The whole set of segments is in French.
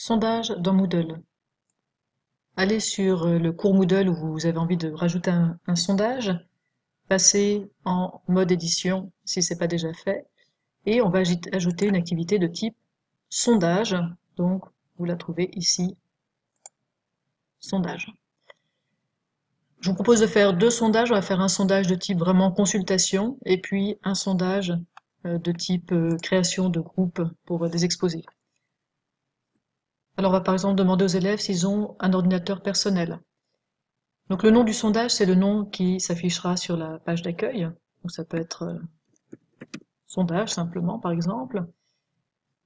Sondage dans Moodle. Allez sur le cours Moodle où vous avez envie de rajouter un sondage, passez en mode édition si ce n'est pas déjà fait, et on va ajouter une activité de type sondage, donc vous la trouvez ici, sondage. Je vous propose de faire deux sondages, on va faire un sondage de type vraiment consultation, et puis un sondage de type création de groupes pour des exposés. Alors on va par exemple demander aux élèves s'ils ont un ordinateur personnel. Donc le nom du sondage, c'est le nom qui s'affichera sur la page d'accueil. Donc ça peut être sondage simplement par exemple.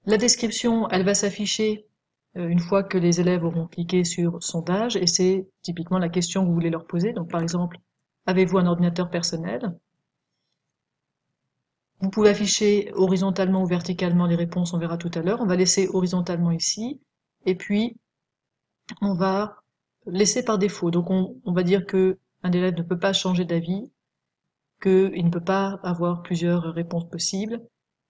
La description, elle va s'afficher une fois que les élèves auront cliqué sur sondage et c'est typiquement la question que vous voulez leur poser. Donc par exemple, avez-vous un ordinateur personnel? Vous pouvez afficher horizontalement ou verticalement les réponses, on verra tout à l'heure. On va laisser horizontalement ici et puis on va laisser par défaut. Donc on va dire que un élève ne peut pas changer d'avis, qu'il ne peut pas avoir plusieurs réponses possibles,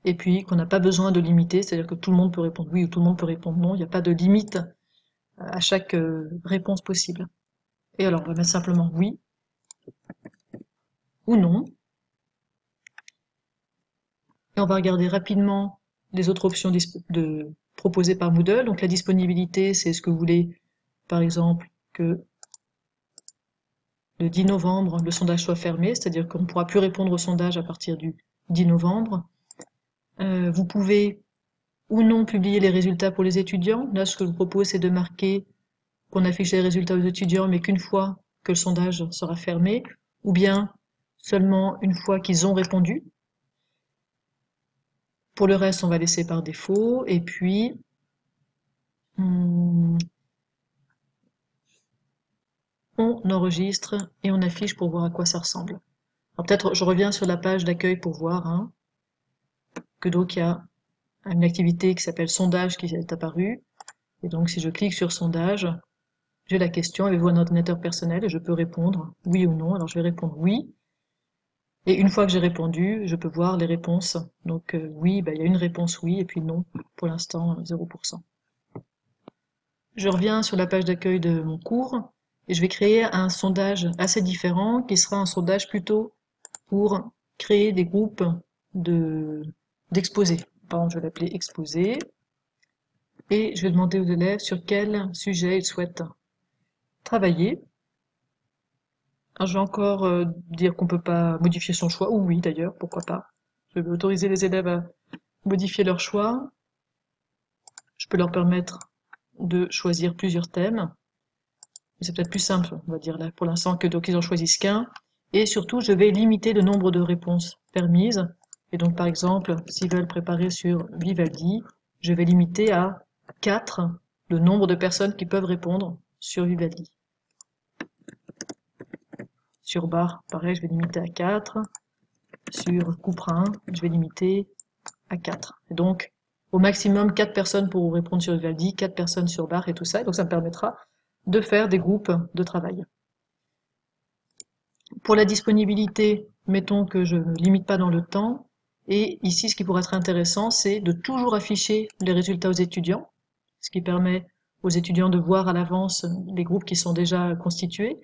et puis qu'on n'a pas besoin de limiter, c'est-à-dire que tout le monde peut répondre oui ou tout le monde peut répondre non, il n'y a pas de limite à chaque réponse possible. Et alors on va mettre simplement oui ou non, et on va regarder rapidement les autres options proposées par Moodle. Donc la disponibilité, c'est ce que vous voulez, par exemple, que le 10 novembre, le sondage soit fermé, c'est-à-dire qu'on ne pourra plus répondre au sondage à partir du 10 novembre. Vous pouvez ou non publier les résultats pour les étudiants. Là, ce que je vous propose, c'est de marquer qu'on affiche les résultats aux étudiants, mais qu'une fois que le sondage sera fermé, ou bien seulement une fois qu'ils ont répondu. Pour le reste, on va laisser par défaut, et puis on enregistre et on affiche pour voir à quoi ça ressemble. Alors peut-être je reviens sur la page d'accueil pour voir que donc il y a une activité qui s'appelle sondage qui est apparue, et donc si je clique sur sondage, j'ai la question, avez-vous un ordinateur personnel? Et je peux répondre oui ou non. Alors je vais répondre oui. Et une fois que j'ai répondu, je peux voir les réponses. Donc oui, il y a une réponse oui, et puis non, pour l'instant 0%. Je reviens sur la page d'accueil de mon cours, et je vais créer un sondage assez différent, qui sera un sondage plutôt pour créer des groupes d'exposés. Par exemple, je vais l'appeler exposé, et je vais demander aux élèves sur quel sujet ils souhaitent travailler. Alors, je vais encore dire qu'on peut pas modifier son choix, ou oui d'ailleurs, pourquoi pas. Je vais autoriser les élèves à modifier leur choix. Je peux leur permettre de choisir plusieurs thèmes. C'est peut-être plus simple, on va dire là, pour l'instant, que donc ils en choisissent qu'un. Et surtout, je vais limiter le nombre de réponses permises. Et donc, par exemple, s'ils veulent préparer sur Vivaldi, je vais limiter à 4 le nombre de personnes qui peuvent répondre sur Vivaldi. Sur Bach, pareil, je vais limiter à 4. Sur Couperin, je vais limiter à 4. Et donc, au maximum, 4 personnes pourront répondre sur Vivaldi, 4 personnes sur Bach et tout ça. Et donc, ça me permettra de faire des groupes de travail. Pour la disponibilité, mettons que je ne limite pas dans le temps. Et ici, ce qui pourrait être intéressant, c'est de toujours afficher les résultats aux étudiants, ce qui permet aux étudiants de voir à l'avance les groupes qui sont déjà constitués.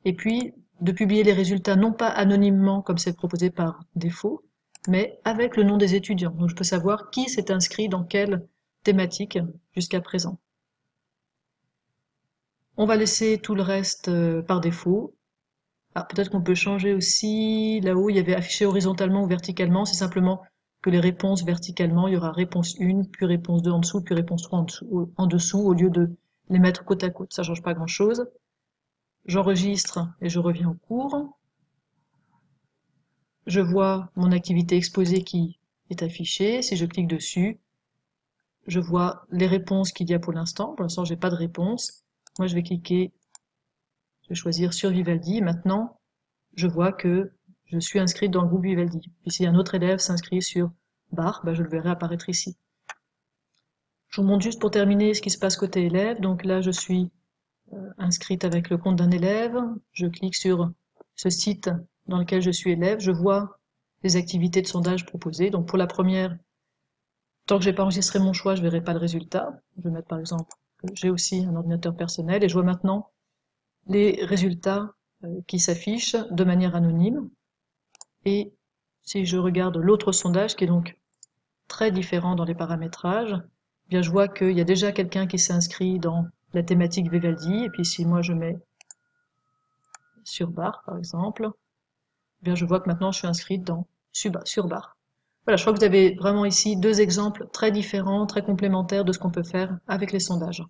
Et puis, de publier les résultats non pas anonymement comme c'est proposé par défaut, mais avec le nom des étudiants. Donc je peux savoir qui s'est inscrit dans quelle thématique jusqu'à présent. On va laisser tout le reste par défaut. Ah, peut-être qu'on peut changer aussi, là-haut il y avait affiché horizontalement ou verticalement, c'est simplement que les réponses verticalement, il y aura réponse 1, puis réponse 2 en dessous, puis réponse 3 en dessous, au lieu de les mettre côte à côte. Ça change pas grand-chose. J'enregistre et je reviens au cours. Je vois mon activité exposée qui est affichée. Si je clique dessus, je vois les réponses qu'il y a pour l'instant. Pour l'instant, j'ai pas de réponse. Moi, je vais cliquer, je vais choisir sur Vivaldi. Maintenant, je vois que je suis inscrite dans le groupe Vivaldi. Puis si un autre élève s'inscrit sur Bach, je le verrai apparaître ici. Je vous montre juste pour terminer ce qui se passe côté élève. Donc là, je suis inscrite avec le compte d'un élève. Je clique sur ce site dans lequel je suis élève. Je vois les activités de sondage proposées. Donc pour la première, tant que j'ai pas enregistré mon choix, je verrai pas le résultat. Je vais mettre par exemple j'ai aussi un ordinateur personnel et je vois maintenant les résultats qui s'affichent de manière anonyme. Et si je regarde l'autre sondage, qui est donc très différent dans les paramétrages, eh bien je vois qu'il y a déjà quelqu'un qui s'est inscrit dans la thématique Vivaldi, et puis si moi je mets sur Bach par exemple, eh bien je vois que maintenant je suis inscrite dans sur Bach. Voilà, je crois que vous avez vraiment ici deux exemples très différents, très complémentaires de ce qu'on peut faire avec les sondages.